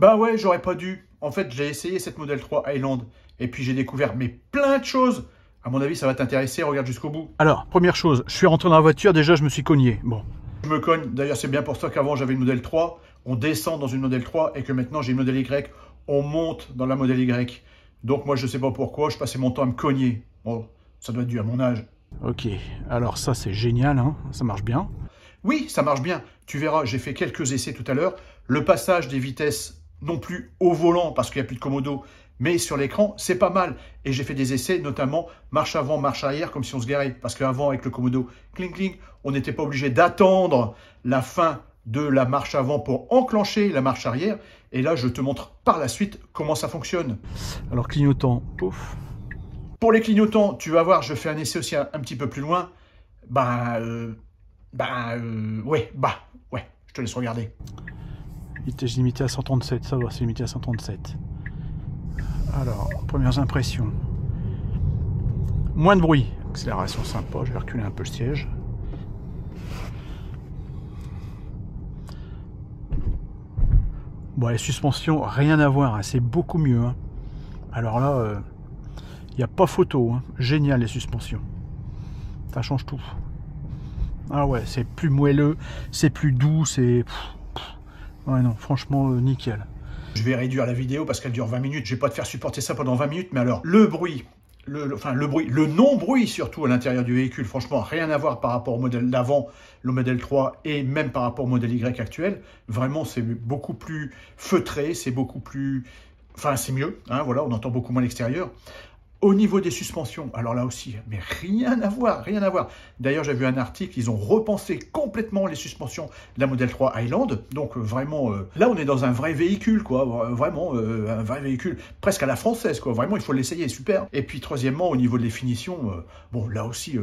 Bah ouais, j'aurais pas dû. En fait, j'ai essayé cette Model 3 Highland et puis j'ai découvert mais plein de choses. À mon avis, ça va t'intéresser, regarde jusqu'au bout. Alors, première chose, je suis rentré dans la voiture, déjà je me suis cogné. Bon. Je me cogne, d'ailleurs c'est bien pour ça qu'avant j'avais une Model 3, on descend dans une Model 3 et que maintenant j'ai une Model Y, on monte dans la Model Y. Donc moi je sais pas pourquoi, je passais mon temps à me cogner. Bon, ça doit être dû à mon âge. Ok, alors ça c'est génial, hein, ça marche bien. Oui, ça marche bien. Tu verras, j'ai fait quelques essais tout à l'heure. Le passage des vitesses, non plus au volant parce qu'il n'y a plus de commodo, mais sur l'écran, c'est pas mal. Et j'ai fait des essais, notamment marche avant, marche arrière, comme si on se garait. Parce qu'avant, avec le commodo, cling cling, on n'était pas obligé d'attendre la fin de la marche avant pour enclencher la marche arrière. Et là, je te montre par la suite comment ça fonctionne. Alors clignotant, pouf. Pour les clignotants, tu vas voir, je fais un essai aussi un petit peu plus loin. Ouais, je te laisse regarder. Vitesse limitée à 137, ça va, c'est limité à 137. Alors, premières impressions. Moins de bruit. Accélération sympa, je vais reculer un peu le siège. Bon, les suspensions, rien à voir, hein, c'est beaucoup mieux. Hein. Alors là, il n'y a pas photo. Hein. Génial les suspensions. Ça change tout. Ah ouais, c'est plus moelleux, c'est plus doux, c'est... Ouais non, franchement, nickel. Je vais réduire la vidéo parce qu'elle dure 20 minutes. Je vais pas te faire supporter ça pendant 20 minutes. Mais alors, le bruit, le non-bruit surtout à l'intérieur du véhicule, franchement, rien à voir par rapport au modèle d'avant, le modèle 3, et même par rapport au modèle Y actuel. Vraiment, c'est beaucoup plus feutré, c'est beaucoup plus... Enfin, c'est mieux, hein, voilà, on entend beaucoup moins l'extérieur. Au niveau des suspensions, alors là aussi, mais rien à voir, rien à voir. D'ailleurs, j'ai vu un article, ils ont repensé complètement les suspensions de la Model 3 Highland. Donc vraiment, là, on est dans un vrai véhicule, quoi. Vraiment, un vrai véhicule, presque à la française, quoi. Vraiment, il faut l'essayer, super. Et puis, troisièmement, au niveau des finitions, bon, là aussi,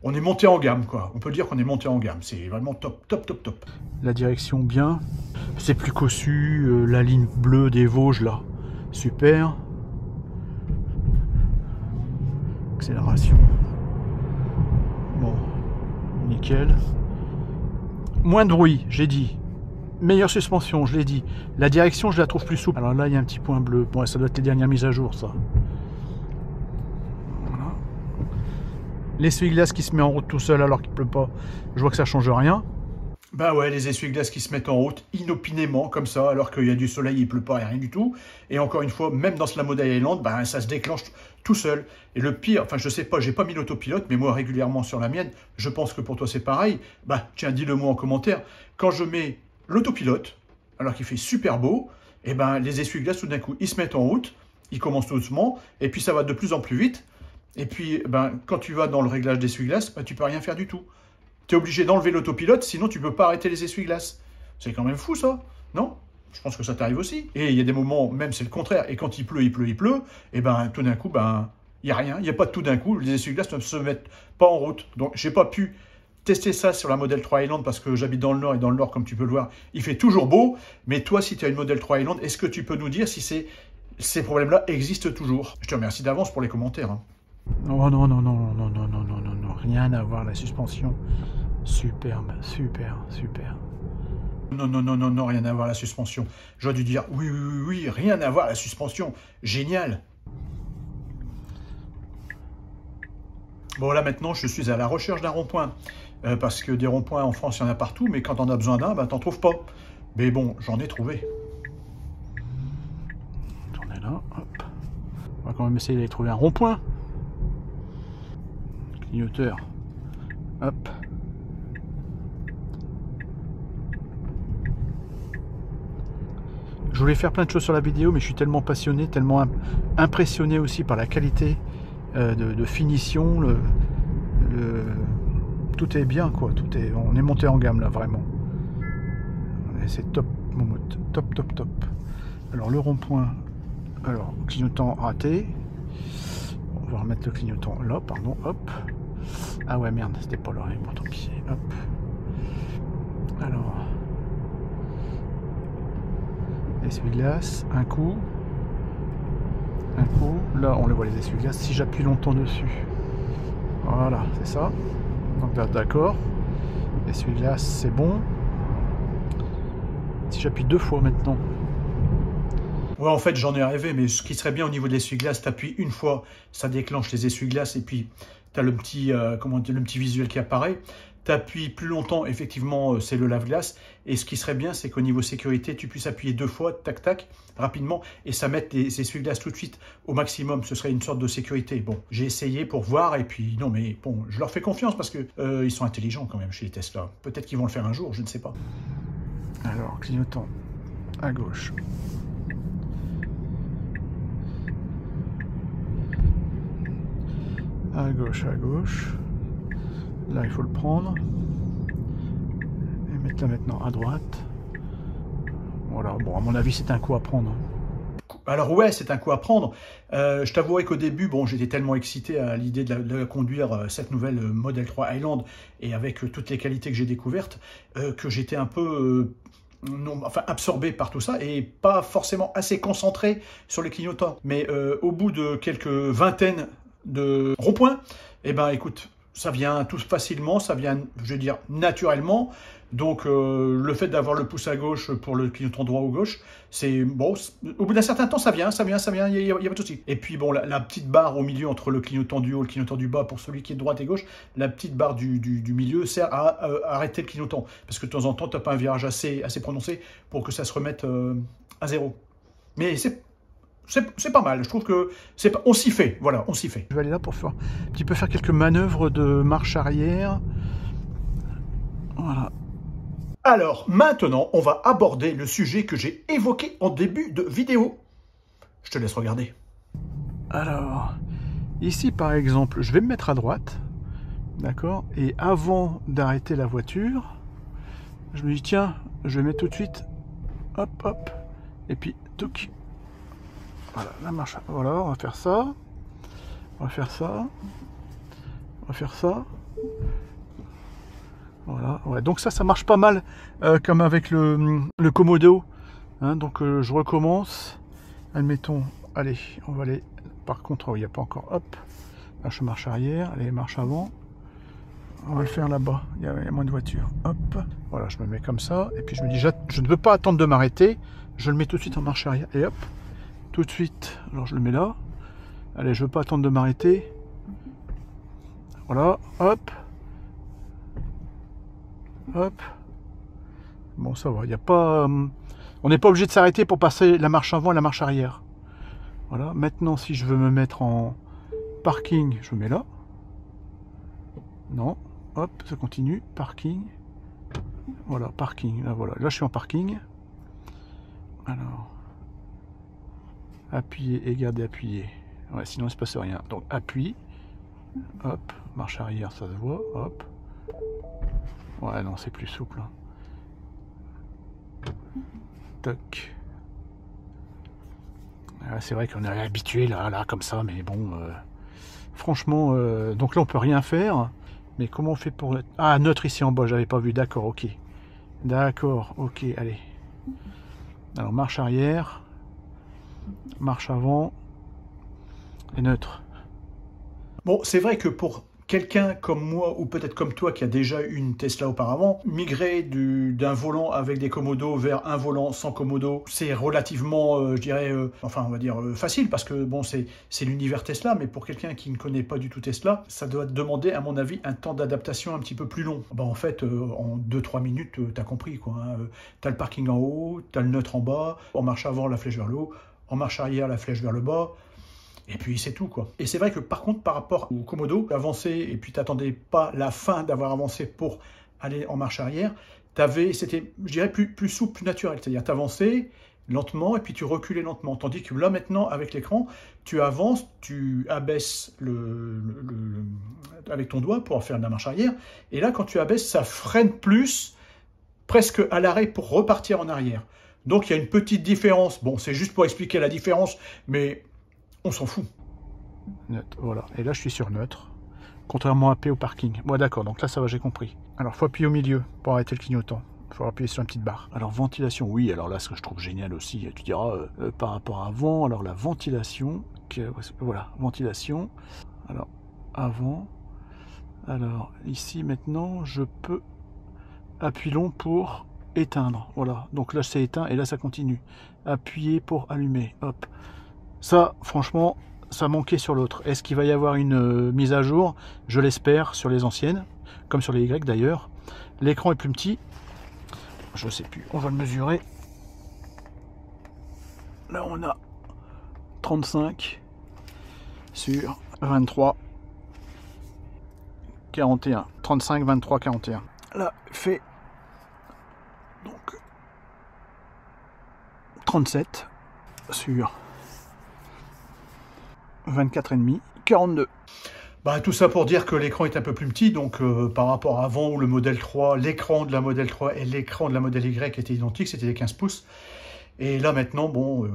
on est monté en gamme, quoi. On peut dire qu'on est monté en gamme. C'est vraiment top, top, top, top. La direction, bien. C'est plus cossu, la ligne bleue des Vosges, là. Super. Accélération. Bon, nickel. Moins de bruit, j'ai dit. Meilleure suspension, je l'ai dit. La direction, je la trouve plus souple. Alors là, il y a un petit point bleu. Bon, ça doit être les dernières mises à jour, ça. Voilà. L'essuie-glace qui se met en route tout seul alors qu'il pleut pas. Je vois que ça change rien. Bah ouais, les essuie-glaces qui se mettent en route inopinément, comme ça, alors qu'il y a du soleil, il pleut pas et rien du tout. Et encore une fois, même dans la Model Highland, bah, ça se déclenche tout seul. Et le pire, enfin je sais pas, j'ai pas mis l'autopilote, mais moi régulièrement sur la mienne, je pense que pour toi c'est pareil. Bah tiens, dis-le moi en commentaire. Quand je mets l'autopilote, alors qu'il fait super beau, et ben les essuie-glaces tout d'un coup, ils se mettent en route, ils commencent doucement, et puis ça va de plus en plus vite. Et puis, ben, quand tu vas dans le réglage d'essuie-glace, ben, tu peux rien faire du tout. Tu es obligé d'enlever l'autopilote, sinon tu ne peux pas arrêter les essuie-glaces. C'est quand même fou, ça, non? Je pense que ça t'arrive aussi. Et il y a des moments, même c'est le contraire. Et quand il pleut, et ben tout d'un coup, ben il n'y a rien. Il n'y a pas de tout d'un coup. Les essuie-glaces ne se mettent pas en route. Donc, j'ai pas pu tester ça sur la Model 3 Highland parce que j'habite dans le Nord. Et dans le Nord, comme tu peux le voir, il fait toujours beau. Mais toi, si tu as une Model 3 Highland, est-ce que tu peux nous dire si ces problèmes-là existent toujours? Je te remercie d'avance pour les commentaires. Hein. Oh non, non, non, non, non, non, non, non, non, rien à voir, la suspension. Superbe, super, super. Non, non, non, non, non, rien à voir la suspension. J'aurais dû dire oui, oui, oui, oui, rien à voir la suspension. Génial. Bon, là maintenant, je suis à la recherche d'un rond-point. Parce que des ronds-points en France, il y en a partout, mais quand on a besoin d'un, ben, t'en trouves pas. Mais bon, j'en ai trouvé. Tournez là, hop. On va quand même essayer d'aller trouver un rond-point. Clignoteur. Hop. Je voulais faire plein de choses sur la vidéo, mais je suis tellement passionné, tellement impressionné aussi par la qualité de finition. Tout est bien, quoi. On est monté en gamme, là, vraiment. C'est top, Momote. Top, top, top. Alors, le rond-point. Alors, clignotant raté. On va remettre le clignotant là, pardon. Hop. Ah ouais, merde, c'était pas là. Bon, tant pis. Hop. Alors... essuie-glace, un coup, là on le voit les essuie-glaces, si j'appuie longtemps dessus, voilà, c'est ça, donc là d'accord, essuie-glace c'est bon, si j'appuie deux fois maintenant, Ouais, en fait, j'en ai rêvé, mais ce qui serait bien au niveau de l'essuie-glace, t'appuies une fois, ça déclenche les essuie-glaces, et puis t'as le petit, comment dire, le petit visuel qui apparaît. T'appuies plus longtemps, effectivement, c'est le lave-glace. Et ce qui serait bien, c'est qu'au niveau sécurité, tu puisses appuyer 2 fois, tac, tac, rapidement, et ça mette les essuie-glaces tout de suite au maximum. Ce serait une sorte de sécurité. Bon, j'ai essayé pour voir, et puis non, mais bon, je leur fais confiance parce que ils sont intelligents quand même chez les Tesla. Peut-être qu'ils vont le faire un jour, je ne sais pas. Alors, clignotant à gauche. À gauche, à gauche. Là, il faut le prendre. Et mettre là maintenant à droite. Voilà, bon, à mon avis, c'est un coup à prendre. Alors ouais, c'est un coup à prendre. Je t'avouerai qu'au début, bon, j'étais tellement excité à l'idée de conduire cette nouvelle Model 3 Highland et avec toutes les qualités que j'ai découvertes, que j'étais un peu absorbé par tout ça et pas forcément assez concentré sur les clignotants. Mais au bout de quelques vingtaines de ronds-points, eh ben écoute, ça vient tout facilement, ça vient, je veux dire, naturellement. Donc, le fait d'avoir le pouce à gauche pour le clignotant droit ou gauche, c'est bon. Au bout d'un certain temps, ça vient, il y a pas de souci. Et puis, bon, la petite barre au milieu entre le clignotant du haut et le clignotant du bas pour celui qui est de droite et gauche, la petite barre du milieu sert à arrêter le clignotant. Parce que de temps en temps, tu n'as pas un virage assez prononcé pour que ça se remette à zéro. Mais c'est pas mal, je trouve que on s'y fait, voilà, on s'y fait. Je vais aller là pour faire un petit peu faire quelques manœuvres de marche arrière. Voilà. Alors, maintenant, on va aborder le sujet que j'ai évoqué en début de vidéo. Je te laisse regarder. Alors, ici par exemple, je vais me mettre à droite, d'accord? Et avant d'arrêter la voiture, je me dis tiens, je vais mettre tout de suite, hop, hop, et puis touc. Voilà, la marche. Voilà, on va faire ça. On va faire ça. On va faire ça. Voilà, ouais, donc ça marche pas mal comme avec le Komodo. Hein, donc je recommence. Admettons, allez, on va aller. Par contre, il n'y a pas encore. Hop, là je marche arrière, allez, marche avant. On va le faire là-bas, il y a moins de voitures. Hop, voilà, je me mets comme ça. Et puis je me dis, je ne veux pas attendre de m'arrêter. Je le mets tout de suite en marche arrière. Et hop, tout de suite. Alors je le mets là. Allez, je ne veux pas attendre de m'arrêter. Voilà, hop. Hop. Bon, ça va. Il n'y a pas. On n'est pas obligé de s'arrêter pour passer la marche avant et la marche arrière. Voilà. Maintenant, si je veux me mettre en parking, je me mets là. Non. Hop, ça continue. Parking. Voilà, parking. Là, voilà. Là, je suis en parking. Alors. Appuyer et garder appuyé. Ouais, sinon, il ne se passe rien. Donc, appuie. Hop. Marche arrière, ça se voit. Hop. Ouais, non, c'est plus souple. Toc. C'est vrai qu'on est habitué là, comme ça, mais bon, franchement, donc là, on peut rien faire. Mais comment on fait pour... Ah, neutre ici en bas, j'avais pas vu. D'accord, ok. D'accord, ok, allez. Alors, marche arrière. Marche avant. Et neutre. Bon, c'est vrai que pour quelqu'un comme moi, ou peut-être comme toi qui a déjà eu une Tesla auparavant, migrer d'un volant avec des commodos vers un volant sans commodo, c'est relativement, je dirais, enfin on va dire facile, parce que bon, c'est l'univers Tesla, mais pour quelqu'un qui ne connaît pas du tout Tesla, ça doit demander, à mon avis, un temps d'adaptation un petit peu plus long. Ben, en fait, en 2-3 minutes, t'as compris, quoi. Hein. T'as le parking en haut, t'as le neutre en bas, en marche avant, la flèche vers le haut, en marche arrière, la flèche vers le bas. Et puis c'est tout, quoi. Et c'est vrai que par contre, par rapport au Komodo, avancer et puis t'attendais pas la fin d'avoir avancé pour aller en marche arrière, c'était, je dirais, plus souple, plus naturel. C'est-à-dire t'avançais lentement et puis tu reculais lentement. Tandis que là maintenant, avec l'écran, tu avances, tu abaisses avec ton doigt pour faire de la marche arrière. Et là, quand tu abaisses, ça freine plus, presque à l'arrêt pour repartir en arrière. Donc il y a une petite différence. Bon, c'est juste pour expliquer la différence, mais on s'en fout. Neutre, voilà. Et là, je suis sur neutre. Contrairement à P au parking. Bon, d'accord, donc là, ça va, j'ai compris. Alors, il faut appuyer au milieu pour arrêter le clignotant. Il faut appuyer sur une petite barre. Alors, ventilation, oui. Alors là, ce que je trouve génial aussi, tu diras, par rapport à avant, alors la ventilation, voilà, ventilation. Alors, avant. Alors, ici, maintenant, je peux appuyer long pour éteindre. Voilà, donc là c'est éteint et là ça continue. Appuyer pour allumer. Hop. Ça, franchement, ça manquait sur l'autre. Est-ce qu'il va y avoir une mise à jour? Je l'espère, sur les anciennes, comme sur les Y d'ailleurs. L'écran est plus petit. Je sais plus, on va le mesurer. Là on a 35 sur 23 41. 35, 23, 41. Là fait donc 37 sur 24,5, 42. Bah, tout ça pour dire que l'écran est un peu plus petit, donc par rapport à avant où le modèle 3, l'écran de la modèle 3 et l'écran de la modèle Y étaient identiques, c'était des 15 pouces. Et là maintenant, bon,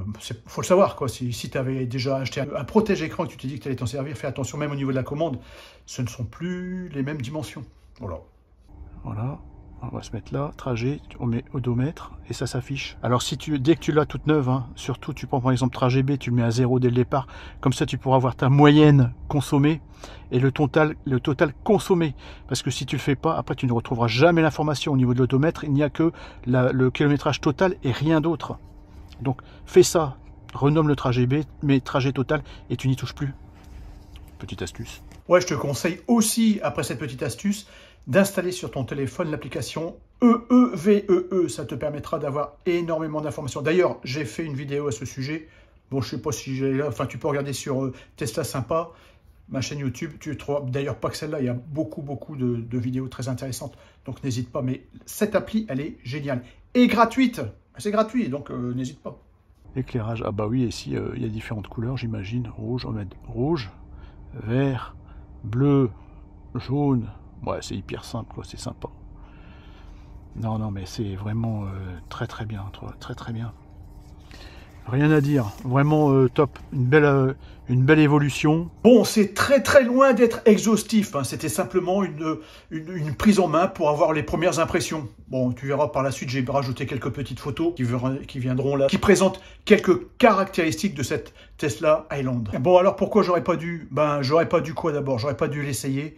faut le savoir, quoi. Si tu avais déjà acheté un protège-écran et que tu t'es dit que tu allais t'en servir, fais attention même au niveau de la commande, ce ne sont plus les mêmes dimensions. Voilà. Voilà. On va se mettre là, trajet, on met odomètre et ça s'affiche. Alors si dès que tu l'as toute neuve, hein, surtout tu prends par exemple trajet B, tu le mets à 0 dès le départ, comme ça tu pourras avoir ta moyenne consommée et le total consommé. Parce que si tu le fais pas, après tu ne retrouveras jamais l'information au niveau de l'odomètre, il n'y a que le kilométrage total et rien d'autre. Donc fais ça, renomme le trajet B, mets trajet total et tu n'y touches plus. Petite astuce. Ouais, je te conseille aussi, après cette petite astuce, d'installer sur ton téléphone l'application EEVEE. Ça te permettra d'avoir énormément d'informations. D'ailleurs, j'ai fait une vidéo à ce sujet. Bon, je sais pas si j'ai là. Enfin, tu peux regarder sur Tesla Sympa, ma chaîne YouTube. Tu trouves d'ailleurs pas que celle-là. Il y a beaucoup de vidéos très intéressantes. Donc, n'hésite pas. Mais cette appli, elle est géniale. Et gratuite. C'est gratuit, donc n'hésite pas. Éclairage. Ah bah oui, ici, il y a différentes couleurs, j'imagine. Rouge, on va mettre rouge, vert, bleu, jaune. Ouais, c'est hyper simple, quoi, c'est sympa. Non, non, mais c'est vraiment très bien, très bien. Rien à dire, vraiment top, une belle évolution. Bon, c'est très loin d'être exhaustif, hein. C'était simplement une prise en main pour avoir les premières impressions. Bon, tu verras par la suite, j'ai rajouté quelques petites photos qui viendront là, qui présentent quelques caractéristiques de cette Tesla Highland. Bon, alors pourquoi j'aurais pas dû? Ben, j'aurais pas dû quoi d'abord? J'aurais pas dû l'essayer.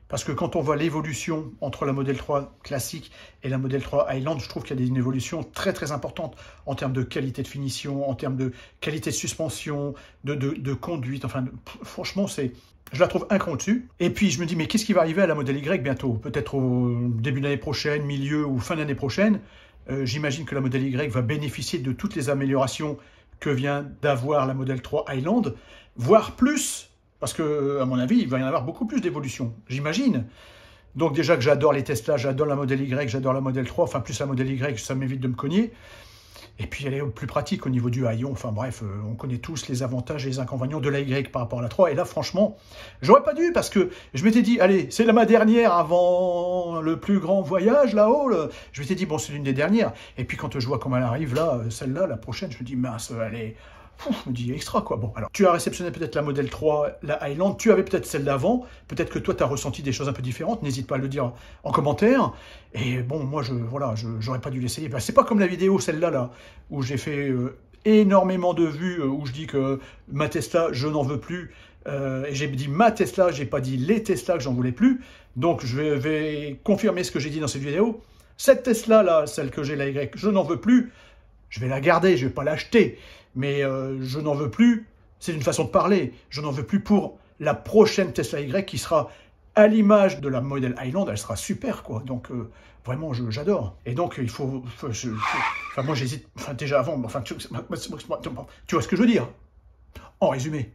Parce que quand on voit l'évolution entre la modèle 3 classique et la modèle 3 Highland, je trouve qu'il y a une évolution très importante en termes de qualité de finition, en termes de qualité de suspension, de conduite. Enfin, franchement, je la trouve un cran au-dessus. Et puis, je me dis, mais qu'est-ce qui va arriver à la modèle Y bientôt? Peut-être au début d'année prochaine, milieu ou fin d'année prochaine. J'imagine que la modèle Y va bénéficier de toutes les améliorations que vient d'avoir la modèle 3 Highland, voire plus. Parce que, à mon avis, il va y en avoir beaucoup plus d'évolution, j'imagine. Donc déjà que j'adore les Tesla, j'adore la modèle Y, j'adore la modèle 3, enfin plus la modèle Y, ça m'évite de me cogner. Et puis elle est plus pratique au niveau du haillon, enfin bref, on connaît tous les avantages et les inconvénients de la Y par rapport à la 3. Et là, franchement, j'aurais pas dû, parce que je m'étais dit, allez, c'est ma dernière avant le plus grand voyage là-haut. Je m'étais dit, bon, c'est l'une des dernières. Et puis quand je vois comment elle arrive là, celle-là, la prochaine, je me dis, mince, elle est... je me dis extra quoi. Bon, alors tu as réceptionné peut-être la modèle 3, la Highland, tu avais peut-être celle d'avant, peut-être que toi tu as ressenti des choses un peu différentes, n'hésite pas à le dire en commentaire. Et bon, moi j'aurais pas dû l'essayer. Ben, c'est pas comme la vidéo celle-là là, où j'ai fait énormément de vues, où je dis que ma Tesla, je n'en veux plus. Et j'ai dit ma Tesla, j'ai pas dit les Tesla que j'en voulais plus. Donc je vais confirmer ce que j'ai dit dans cette vidéo. Cette Tesla là, celle que j'ai la Y, je n'en veux plus. Je vais la garder, je vais pas l'acheter. Mais je n'en veux plus, c'est une façon de parler, je n'en veux plus pour la prochaine Tesla Y qui sera à l'image de la modèle Highland, elle sera super quoi. Donc vraiment j'adore. Et donc il faut, enfin moi j'hésite, enfin déjà avant, enfin tu vois ce que je veux dire. En résumé.